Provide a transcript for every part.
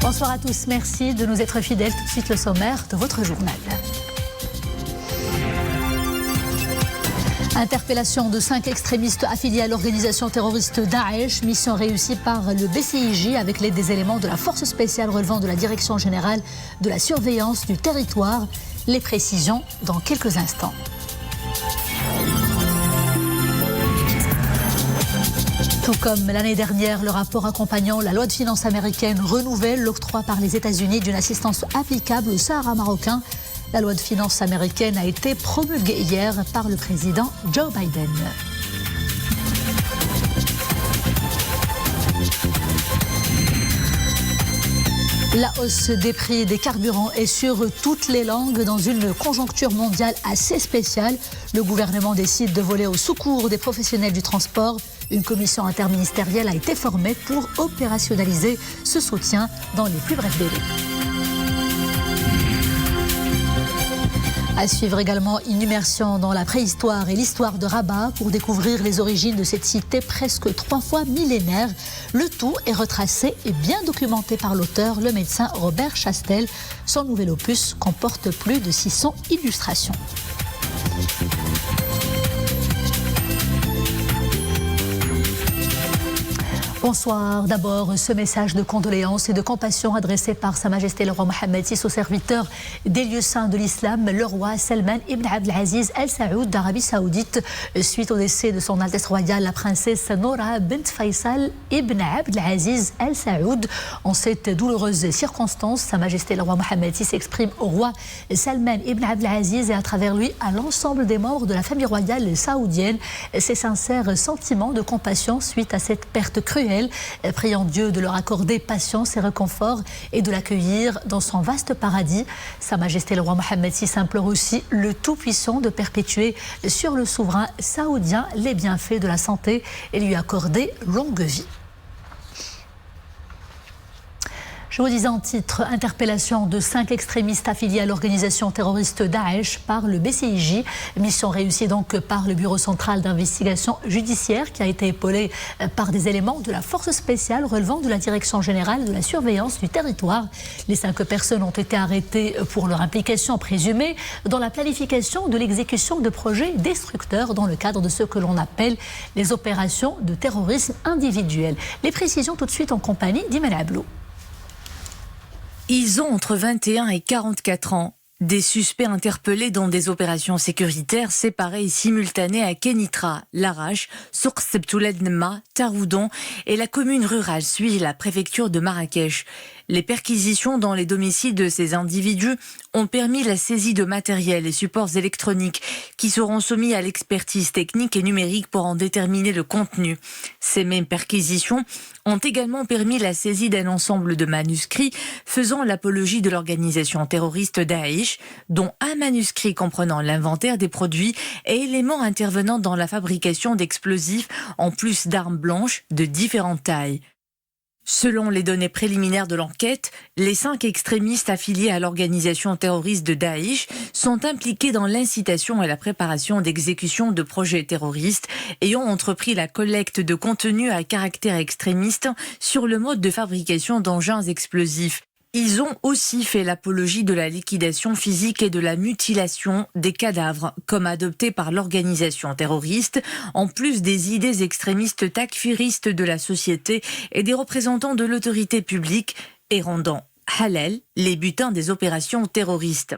Bonsoir à tous, merci de nous être fidèles. Tout de suite le sommaire de votre journal. Interpellation de 5 extrémistes affiliés à l'organisation terroriste Daesh, mission réussie par le BCIJ avec l'aide des éléments de la force spéciale relevant de la Direction générale de la surveillance du territoire. Les précisions dans quelques instants. Tout comme l'année dernière, le rapport accompagnant la loi de finances américaine renouvelle l'octroi par les États-Unis d'une assistance applicable au Sahara marocain. La loi de finances américaine a été promulguée hier par le président Joe Biden. La hausse des prix des carburants est sur toutes les langues dans une conjoncture mondiale assez spéciale. Le gouvernement décide de voler au secours des professionnels du transport. Une commission interministérielle a été formée pour opérationnaliser ce soutien dans les plus brefs délais. À suivre également une immersion dans la préhistoire et l'histoire de Rabat pour découvrir les origines de cette cité presque 3 fois millénaire. Le tout est retracé et bien documenté par l'auteur, le médecin Robert Chastel. Son nouvel opus comporte plus de 600 illustrations. Bonsoir. D'abord, ce message de condoléances et de compassion adressé par Sa Majesté le roi Mohammed VI au serviteur des lieux saints de l'islam, le roi Salman ibn Abdelaziz Al Saoud d'Arabie Saoudite, suite au décès de son Altesse royale, la princesse Noura bint Faisal ibn Abdelaziz Al Saoud. En cette douloureuse circonstance, Sa Majesté le roi Mohammed VI s'exprime au roi Salman ibn Abdelaziz et à travers lui à l'ensemble des membres de la famille royale saoudienne ses sincères sentiments de compassion suite à cette perte cruelle. Priant Dieu de leur accorder patience et réconfort et de l'accueillir dans son vaste paradis. Sa Majesté le roi Mohammed VI implore aussi le Tout-Puissant de perpétuer sur le souverain saoudien les bienfaits de la santé et lui accorder longue vie. Je vous disais en titre, interpellation de 5 extrémistes affiliés à l'organisation terroriste Daesh par le BCIJ. Mission réussie donc par le Bureau central d'investigation judiciaire qui a été épaulé par des éléments de la force spéciale relevant de la Direction générale de la surveillance du territoire. Les 5 personnes ont été arrêtées pour leur implication présumée dans la planification de l'exécution de projets destructeurs dans le cadre de ce que l'on appelle les opérations de terrorisme individuel. Les précisions tout de suite en compagnie d'Imen Ablou. Ils ont entre 21 et 44 ans. Des suspects interpellés dans des opérations sécuritaires séparées et simultanées à Kenitra, Larache, Souk Sebtouled Nma, Taroudon et la commune rurale suit la préfecture de Marrakech. Les perquisitions dans les domiciles de ces individus ont permis la saisie de matériel et supports électroniques qui seront soumis à l'expertise technique et numérique pour en déterminer le contenu. Ces mêmes perquisitions ont également permis la saisie d'un ensemble de manuscrits faisant l'apologie de l'organisation terroriste Daesh, dont un manuscrit comprenant l'inventaire des produits et éléments intervenant dans la fabrication d'explosifs en plus d'armes blanches de différentes tailles. Selon les données préliminaires de l'enquête, les 5 extrémistes affiliés à l'organisation terroriste de Daesh sont impliqués dans l'incitation et la préparation d'exécution de projets terroristes et ont entrepris la collecte de contenus à caractère extrémiste sur le mode de fabrication d'engins explosifs. Ils ont aussi fait l'apologie de la liquidation physique et de la mutilation des cadavres, comme adopté par l'organisation terroriste, en plus des idées extrémistes takfiristes de la société et des représentants de l'autorité publique, et rendant halal les butins des opérations terroristes.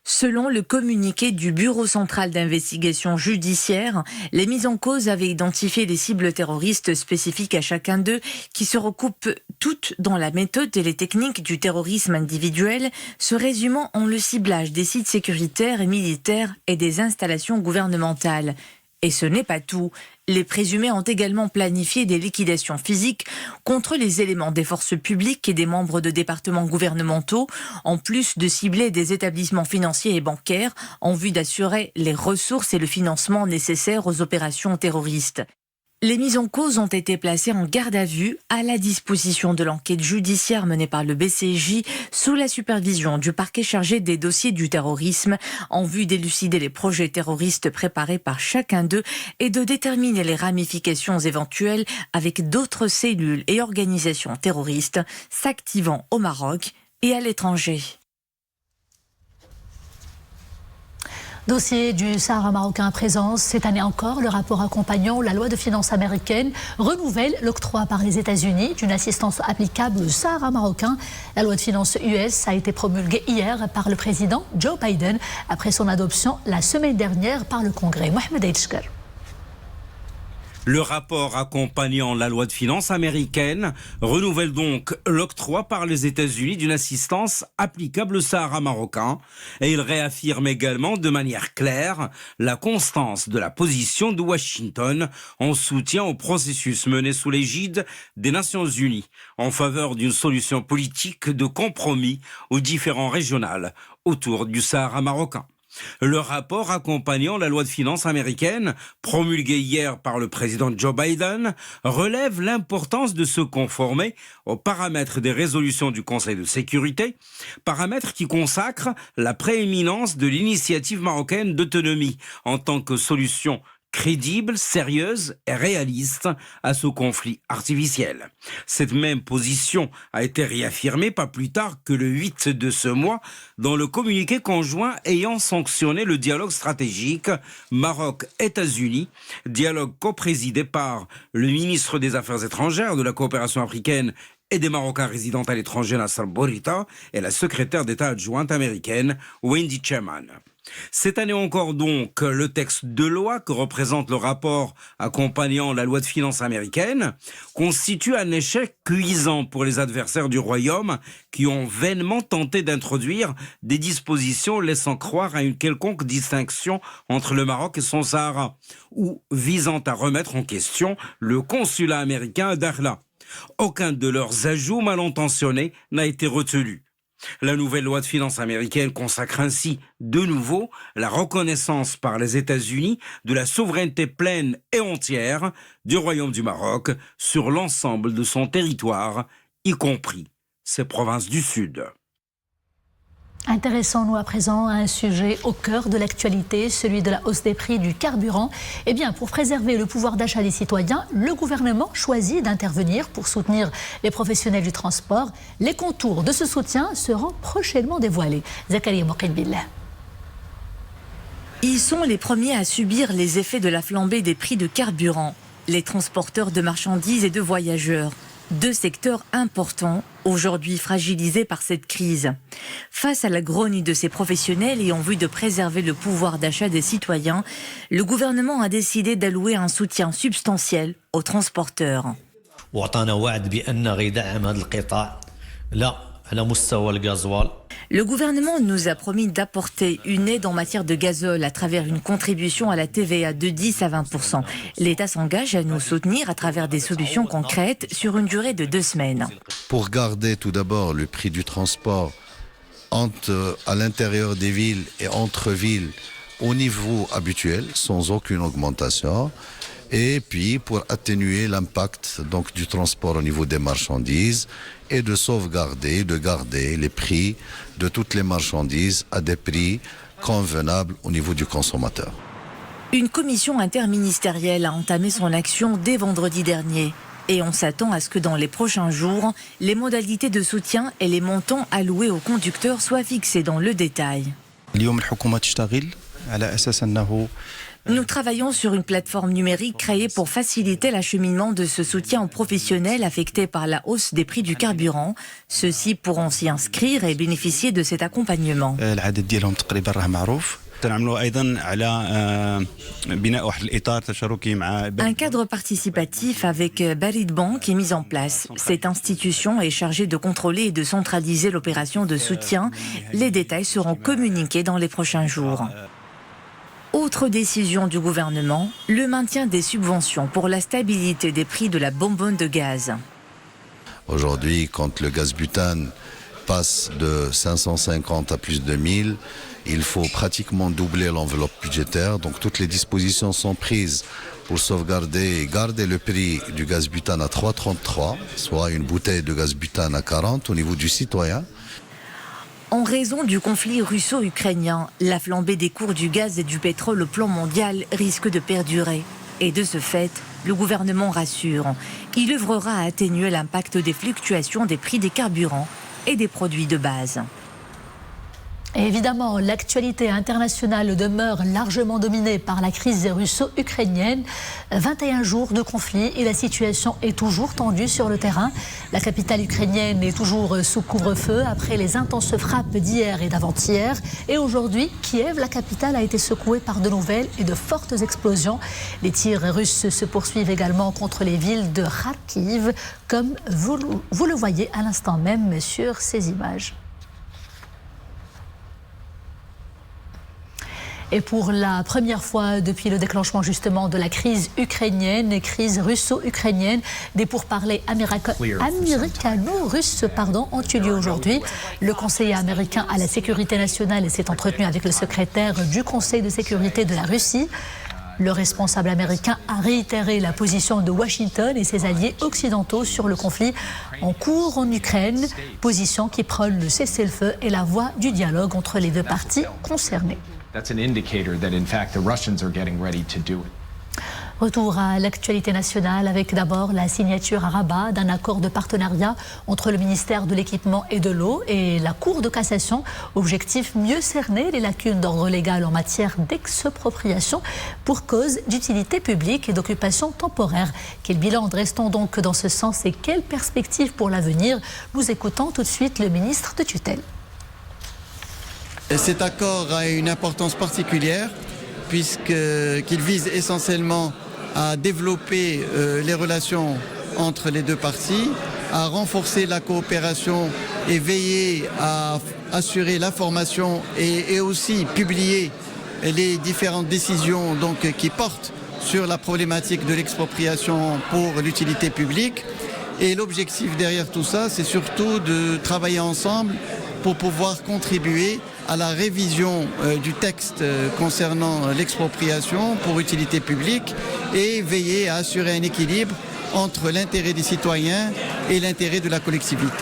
Selon le communiqué du Bureau central d'investigation judiciaire, les mises en cause avaient identifié les cibles terroristes spécifiques à chacun d'eux qui se recoupent toutes dans la méthode et les techniques du terrorisme individuel, se résumant en le ciblage des sites sécuritaires et militaires et des installations gouvernementales. Et ce n'est pas tout. Les présumés ont également planifié des liquidations physiques contre les éléments des forces publiques et des membres de départements gouvernementaux, en plus de cibler des établissements financiers et bancaires en vue d'assurer les ressources et le financement nécessaires aux opérations terroristes. Les mises en cause ont été placées en garde à vue à la disposition de l'enquête judiciaire menée par le BCJ sous la supervision du parquet chargé des dossiers du terrorisme en vue d'élucider les projets terroristes préparés par chacun d'eux et de déterminer les ramifications éventuelles avec d'autres cellules et organisations terroristes s'activant au Maroc et à l'étranger. Dossier du Sahara marocain à présent. Cette année encore, le rapport accompagnant la loi de finances américaine renouvelle l'octroi par les États-Unis d'une assistance applicable au Sahara marocain. La loi de finances US a été promulguée hier par le président Joe Biden après son adoption la semaine dernière par le Congrès. Mohamed Elchker. Le rapport accompagnant la loi de finances américaine renouvelle donc l'octroi par les États-Unis d'une assistance applicable au Sahara marocain et il réaffirme également de manière claire la constance de la position de Washington en soutien au processus mené sous l'égide des Nations Unies en faveur d'une solution politique de compromis aux différends régionaux autour du Sahara marocain. Le rapport accompagnant la loi de finances américaine, promulgué hier par le président Joe Biden, relève l'importance de se conformer aux paramètres des résolutions du Conseil de sécurité, paramètres qui consacrent la prééminence de l'initiative marocaine d'autonomie en tant que solution crédible, sérieuse et réaliste à ce conflit artificiel. Cette même position a été réaffirmée pas plus tard que le 8 de ce mois dans le communiqué conjoint ayant sanctionné le dialogue stratégique Maroc-États-Unis, dialogue coprésidé par le ministre des Affaires étrangères, de la coopération africaine et des Marocains résidant à l'étranger, Nasser Bourita, et la secrétaire d'État adjointe américaine, Wendy Sherman. Cette année encore donc, le texte de loi que représente le rapport accompagnant la loi de finances américaine constitue un échec cuisant pour les adversaires du Royaume qui ont vainement tenté d'introduire des dispositions laissant croire à une quelconque distinction entre le Maroc et son Sahara ou visant à remettre en question le consulat américain à Dakhla. Aucun de leurs ajouts mal intentionnés n'a été retenu. La nouvelle loi de finances américaine consacre ainsi de nouveau la reconnaissance par les États-Unis de la souveraineté pleine et entière du Royaume du Maroc sur l'ensemble de son territoire, y compris ses provinces du Sud. Intéressons-nous à présent à un sujet au cœur de l'actualité, celui de la hausse des prix du carburant. Eh bien, pour préserver le pouvoir d'achat des citoyens, le gouvernement choisit d'intervenir pour soutenir les professionnels du transport. Les contours de ce soutien seront prochainement dévoilés. Zakaria Mokhilbillah. Ils sont les premiers à subir les effets de la flambée des prix de carburant. Les transporteurs de marchandises et de voyageurs. Deux secteurs importants, aujourd'hui fragilisés par cette crise. Face à la grogne de ces professionnels et en vue de préserver le pouvoir d'achat des citoyens, le gouvernement a décidé d'allouer un soutien substantiel aux transporteurs. Le gouvernement nous a promis d'apporter une aide en matière de gazole à travers une contribution à la TVA de 10 à 20%. L'État s'engage à nous soutenir à travers des solutions concrètes sur une durée de 2 semaines. Pour garder tout d'abord le prix du transport à l'intérieur des villes et entre villes au niveau habituel, sans aucune augmentation. Et puis pour atténuer l'impact donc du transport au niveau des marchandises et de garder les prix de toutes les marchandises à des prix convenables au niveau du consommateur. Une commission interministérielle a entamé son action dès vendredi dernier. Et on s'attend à ce que dans les prochains jours, les modalités de soutien et les montants alloués aux conducteurs soient fixés dans le détail. Nous travaillons sur une plateforme numérique créée pour faciliter l'acheminement de ce soutien aux professionnels affectés par la hausse des prix du carburant. Ceux-ci pourront s'y inscrire et bénéficier de cet accompagnement. Un cadre participatif avec Barid Bank est mis en place. Cette institution est chargée de contrôler et de centraliser l'opération de soutien. Les détails seront communiqués dans les prochains jours. Autre décision du gouvernement, le maintien des subventions pour la stabilité des prix de la bonbonne de gaz. Aujourd'hui, quand le gaz butane passe de 550 à plus de 1000, il faut pratiquement doubler l'enveloppe budgétaire. Donc toutes les dispositions sont prises pour sauvegarder et garder le prix du gaz butane à 3,33, soit une bouteille de gaz butane à 40 au niveau du citoyen. En raison du conflit russo-ukrainien, la flambée des cours du gaz et du pétrole au plan mondial risque de perdurer. Et de ce fait, le gouvernement rassure, il œuvrera à atténuer l'impact des fluctuations des prix des carburants et des produits de base. Et évidemment, l'actualité internationale demeure largement dominée par la crise russo-ukrainienne. 21 jours de conflit et la situation est toujours tendue sur le terrain. La capitale ukrainienne est toujours sous couvre-feu après les intenses frappes d'hier et d'avant-hier. Et aujourd'hui, Kiev, la capitale, a été secouée par de nouvelles et de fortes explosions. Les tirs russes se poursuivent également contre les villes de Kharkiv, comme vous le voyez à l'instant même sur ces images. Et pour la première fois depuis le déclenchement justement de la crise ukrainienne, crise russo-ukrainienne, des pourparlers américano-russes ont eu lieu aujourd'hui. Le conseiller américain à la sécurité nationale s'est entretenu avec le secrétaire du Conseil de sécurité de la Russie. Le responsable américain a réitéré la position de Washington et ses alliés occidentaux sur le conflit en cours en Ukraine, position qui prône le cessez-le-feu et la voie du dialogue entre les deux parties concernées. That's an indicator that in fact the Russians are getting ready to do it. Retour à l'actualité nationale avec d'abord la signature à Rabat d'un accord de partenariat entre le ministère de l'Équipement et de l'Eau et la Cour de cassation. Objectif, mieux cerner les lacunes d'ordre légal en matière d'expropriation pour cause d'utilité publique et d'occupation temporaire. Quel bilan dresse-t-on donc dans ce sens et quelles perspectives pour l'avenir? Nous écoutons tout de suite le ministre de tutelle. Cet accord a une importance particulière puisqu'il vise essentiellement à développer les relations entre les deux parties, à renforcer la coopération et veiller à assurer la formation et aussi publier les différentes décisions qui portent sur la problématique de l'expropriation pour l'utilité publique. Et l'objectif derrière tout ça, c'est surtout de travailler ensemble pour pouvoir contribuer à la révision du texte concernant l'expropriation pour utilité publique et veiller à assurer un équilibre entre l'intérêt des citoyens et l'intérêt de la collectivité.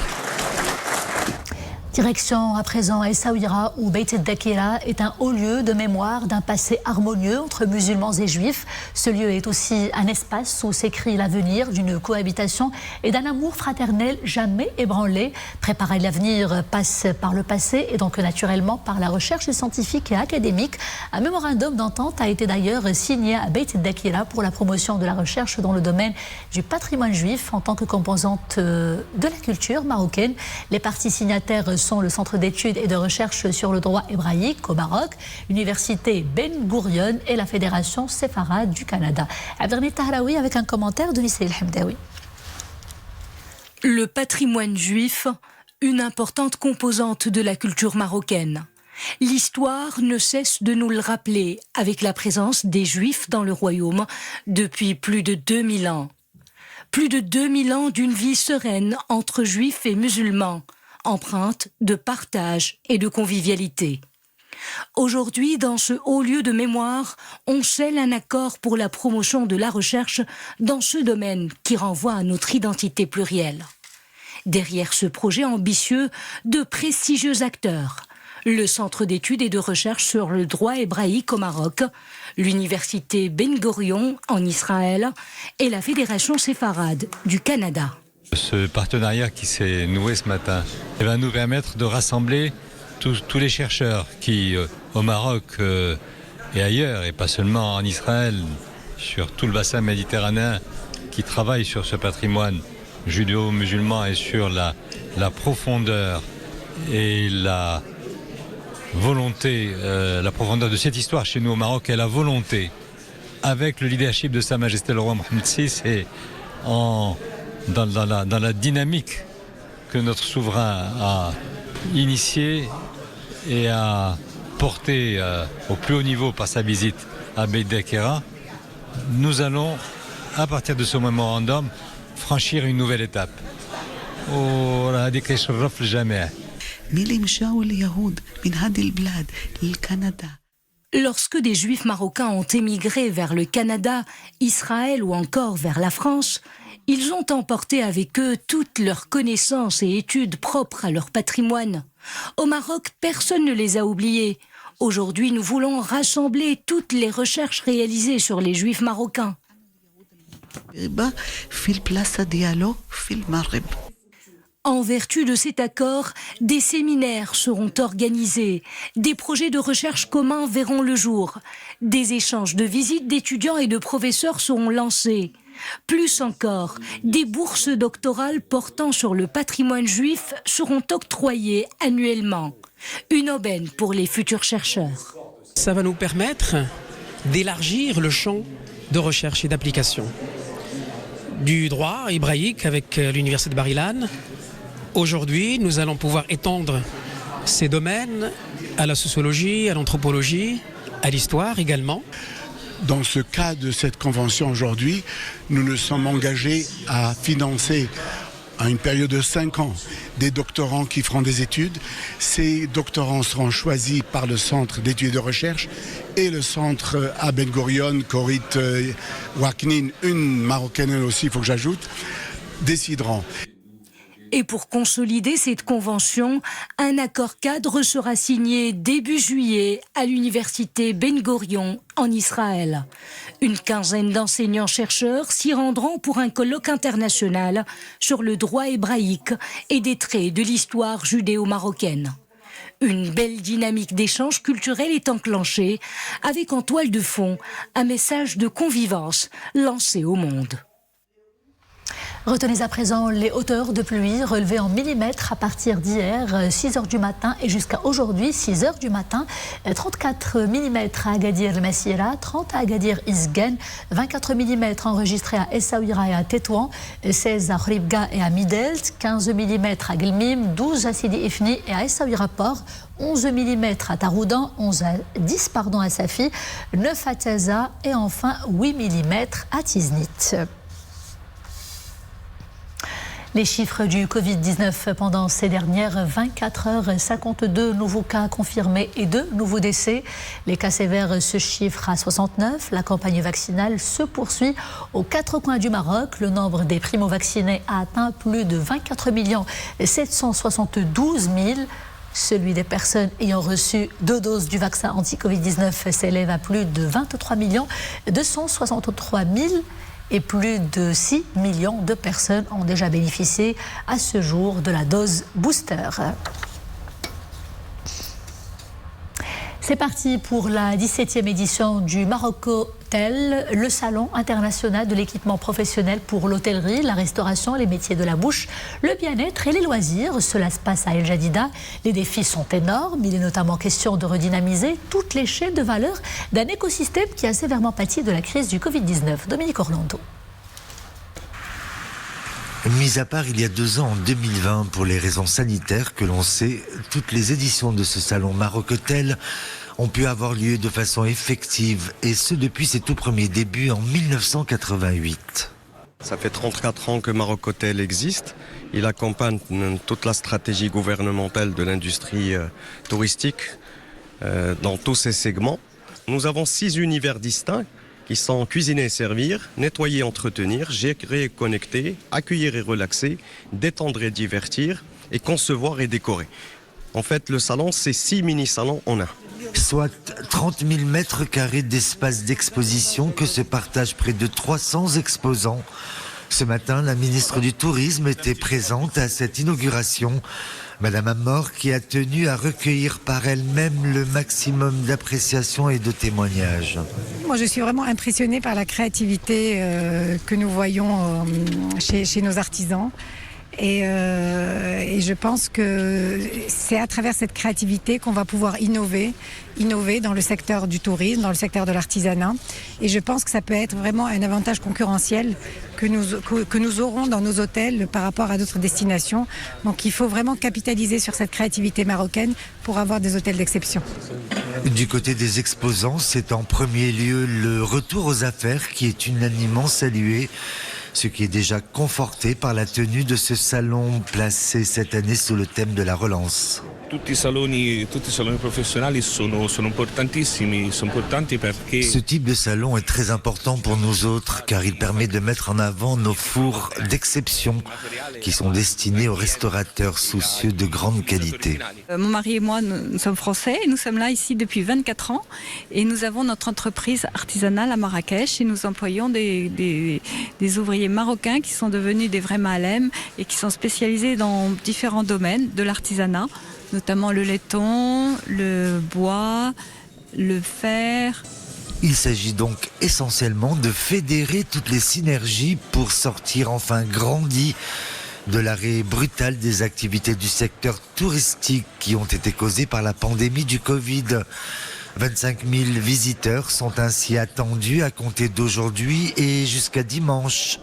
Direction à présent Essaouira où Beit el-Dakira est un haut lieu de mémoire d'un passé harmonieux entre musulmans et juifs. Ce lieu est aussi un espace où s'écrit l'avenir d'une cohabitation et d'un amour fraternel jamais ébranlé. Préparer l'avenir passe par le passé et donc naturellement par la recherche scientifique et académique. Un mémorandum d'entente a été d'ailleurs signé à Beit el-Dakira pour la promotion de la recherche dans le domaine du patrimoine juif en tant que composante de la culture marocaine. Les parties signataires sont le Centre d'études et de recherche sur le droit hébraïque au Maroc, l'Université Ben Gurion et la Fédération séfarade du Canada. Abdelhamid Tahraoui avec un commentaire de Nissaïl Hamdaoui. Le patrimoine juif, une importante composante de la culture marocaine. L'histoire ne cesse de nous le rappeler avec la présence des Juifs dans le royaume depuis plus de 2000 ans. Plus de 2000 ans d'une vie sereine entre Juifs et musulmans, empreinte de partage et de convivialité. Aujourd'hui, dans ce haut lieu de mémoire, on scelle un accord pour la promotion de la recherche dans ce domaine qui renvoie à notre identité plurielle. Derrière ce projet ambitieux, de prestigieux acteurs. Le Centre d'études et de recherche sur le droit hébraïque au Maroc, l'Université Ben Gurion en Israël et la Fédération séfarade du Canada. Ce partenariat qui s'est noué ce matin va nous permettre de rassembler tous les chercheurs qui, au Maroc et ailleurs, et pas seulement en Israël, sur tout le bassin méditerranéen, qui travaillent sur ce patrimoine judéo-musulman et sur la profondeur et la volonté, la profondeur de cette histoire chez nous au Maroc et la volonté, avec le leadership de Sa Majesté le roi Mohammed VI et dans la dynamique que notre souverain a initiée et a portée au plus haut niveau par sa visite à Beit el-Dakira, nous allons, à partir de ce mémorandum, franchir une nouvelle étape. Lorsque des Juifs marocains ont émigré vers le Canada, Israël ou encore vers la France, ils ont emporté avec eux toutes leurs connaissances et études propres à leur patrimoine. Au Maroc, personne ne les a oubliés. Aujourd'hui, nous voulons rassembler toutes les recherches réalisées sur les Juifs marocains. En vertu de cet accord, des séminaires seront organisés, des projets de recherche communs verront le jour, des échanges de visites d'étudiants et de professeurs seront lancés. Plus encore, des bourses doctorales portant sur le patrimoine juif seront octroyées annuellement. Une aubaine pour les futurs chercheurs. Ça va nous permettre d'élargir le champ de recherche et d'application. Du droit hébraïque avec l'université de Bar-Ilan. Aujourd'hui, nous allons pouvoir étendre ces domaines à la sociologie, à l'anthropologie, à l'histoire également. Dans ce cas de cette convention aujourd'hui, nous nous sommes engagés à financer à une période de 5 ans des doctorants qui feront des études. Ces doctorants seront choisis par le centre d'études et de recherche et le centre à Ben Gurion, Corit Waknin, une marocaine aussi, il faut que j'ajoute, décideront. Et pour consolider cette convention, un accord cadre sera signé début juillet à l'université Ben Gurion en Israël. Une quinzaine d'enseignants-chercheurs s'y rendront pour un colloque international sur le droit hébraïque et des traits de l'histoire judéo-marocaine. Une belle dynamique d'échange culturel est enclenchée avec en toile de fond un message de convivence lancé au monde. Retenez à présent les hauteurs de pluie relevées en millimètres à partir d'hier, 6h du matin et jusqu'à aujourd'hui, 6h du matin. 34 mm à Agadir Messira, 30 à Agadir Izgen, 24 mm enregistrés à Essaouira et à Tétouan, 16 à Khribga et à Midelt, 15 mm à Gelmim, 12 à Sidi Ifni et à Essaouira Port, 11 mm à Taroudan, 10 à Safi, 9 à Taza et enfin 8 mm à Tiznit. Les chiffres du Covid-19 pendant ces dernières 24 heures, 52 nouveaux cas confirmés et 2 nouveaux décès. Les cas sévères se chiffrent à 69. La campagne vaccinale se poursuit aux 4 coins du Maroc. Le nombre des primo-vaccinés a atteint plus de 24 772 000. Celui des personnes ayant reçu 2 doses du vaccin anti-Covid-19 s'élève à plus de 23 263 000. Et plus de 6 millions de personnes ont déjà bénéficié à ce jour de la dose booster. C'est parti pour la 17e édition du Marocotel, le salon international de l'équipement professionnel pour l'hôtellerie, la restauration, les métiers de la bouche, le bien-être et les loisirs. Cela se passe à El Jadida. Les défis sont énormes. Il est notamment question de redynamiser toutes les chaînes de valeur d'un écosystème qui a sévèrement pâti de la crise du Covid-19. Dominique Orlando. Mis à part il y a 2 ans, en 2020, pour les raisons sanitaires que l'on sait, toutes les éditions de ce salon Marocotel ont pu avoir lieu de façon effective, et ce depuis ses tout premiers débuts en 1988. Ça fait 34 ans que Marocotel existe. Il accompagne toute la stratégie gouvernementale de l'industrie touristique dans tous ses segments. Nous avons 6 univers distincts qui sont cuisiner et servir, nettoyer et entretenir, gérer et connecter, accueillir et relaxer, détendre et divertir, et concevoir et décorer. En fait, le salon, c'est 6 mini-salons en un. Soit 30 000 mètres carrés d'espace d'exposition que se partagent près de 300 exposants. Ce matin, la ministre du Tourisme était présente à cette inauguration. Madame Amor, qui a tenu à recueillir par elle-même le maximum d'appréciation et de témoignages. Moi, je suis vraiment impressionnée par la créativité que nous voyons chez nos artisans. Et je pense que c'est à travers cette créativité qu'on va pouvoir innover dans le secteur du tourisme, dans le secteur de l'artisanat. Et je pense que ça peut être vraiment un avantage concurrentiel que nous aurons dans nos hôtels par rapport à d'autres destinations. Donc il faut vraiment capitaliser sur cette créativité marocaine pour avoir des hôtels d'exception. Du côté des exposants, c'est en premier lieu le retour aux affaires qui est unanimement salué. Ce qui est déjà conforté par la tenue de ce salon placé cette année sous le thème de la relance. tutti i saloni professionali sono importantissimi, sono importanti perché... Ce type de salon est très important pour nous autres car il permet de mettre en avant nos fours d'exception qui sont destinés aux restaurateurs soucieux de grande qualité. Mon mari et moi, nous sommes français et nous sommes là ici depuis 24 ans et nous avons notre entreprise artisanale à Marrakech et nous employons des ouvriers marocains qui sont devenus des vrais malem et qui sont spécialisés dans différents domaines de l'artisanat, notamment le laiton, le bois, le fer. Il s'agit donc essentiellement de fédérer toutes les synergies pour sortir enfin grandi de l'arrêt brutal des activités du secteur touristique qui ont été causées par la pandémie du Covid. 25 000 visiteurs sont ainsi attendus à compter d'aujourd'hui et jusqu'à dimanche,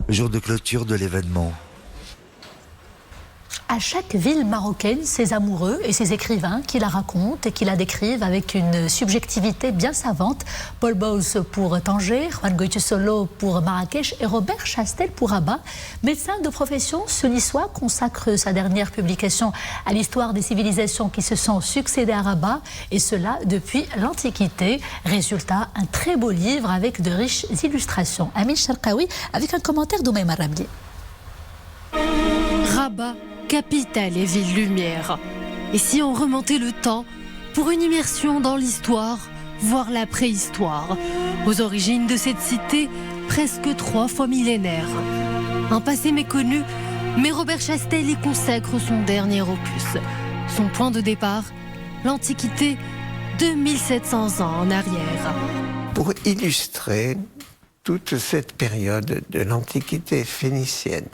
jour de clôture de l'événement. À chaque ville marocaine, ses amoureux et ses écrivains qui la racontent et qui la décrivent avec une subjectivité bien savante. Paul Bowles pour Tanger, Juan Goytisolo pour Marrakech et Robert Chastel pour Rabat. Médecin de profession, ce niçois consacre sa dernière publication à l'histoire des civilisations qui se sont succédées à Rabat, et cela depuis l'Antiquité. Résultat, un très beau livre avec de riches illustrations. Amin Sharkawi avec un commentaire d'Oumaima Ramli. Rabat, capitale et ville lumière. Et si on remontait le temps pour une immersion dans l'histoire, voire la préhistoire, aux origines de cette cité presque 3 fois millénaire. Un passé méconnu, mais Robert Chastel y consacre son dernier opus. Son point de départ, l'Antiquité, 2700 ans en arrière. Pour illustrer toute cette période de l'Antiquité phénicienne,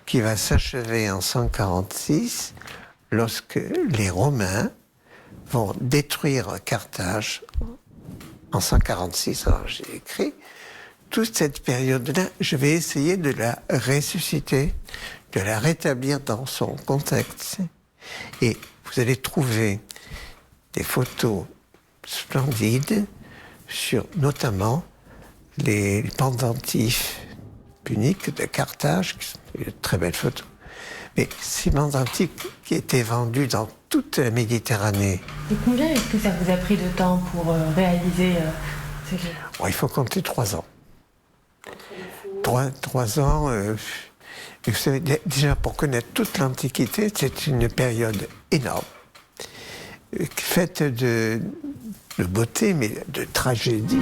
qui va s'achever en 146 lorsque les Romains vont détruire Carthage en 146. Alors j'ai écrit toute cette période-là, je vais essayer de la ressusciter, de la rétablir dans son contexte. Et vous allez trouver des photos splendides sur notamment les pendentifs puniques de Carthage, qui sont une très belle photo. Mais ces pendentifs qui étaient vendus dans toute la Méditerranée. Et combien est-ce que ça vous a pris de temps pour réaliser ces livres ? Bon, il faut compter 3 ans. 3 ans. Vous savez, déjà, pour connaître toute l'Antiquité, c'est une période énorme, faite de beauté, mais de tragédie.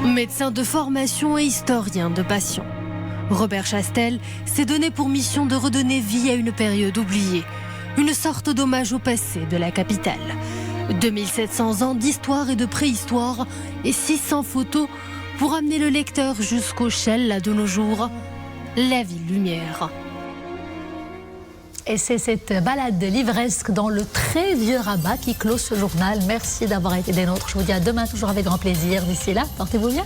Médecin de formation et historien de passion, Robert Chastel s'est donné pour mission de redonner vie à une période oubliée, une sorte d'hommage au passé de la capitale. 2700 ans d'histoire et de préhistoire et 600 photos pour amener le lecteur jusqu'au Shell de nos jours, la ville lumière. Et c'est cette balade livresque dans le très vieux Rabat qui clôt ce journal. Merci d'avoir été des nôtres. Je vous dis à demain, toujours avec grand plaisir. D'ici là, portez-vous bien.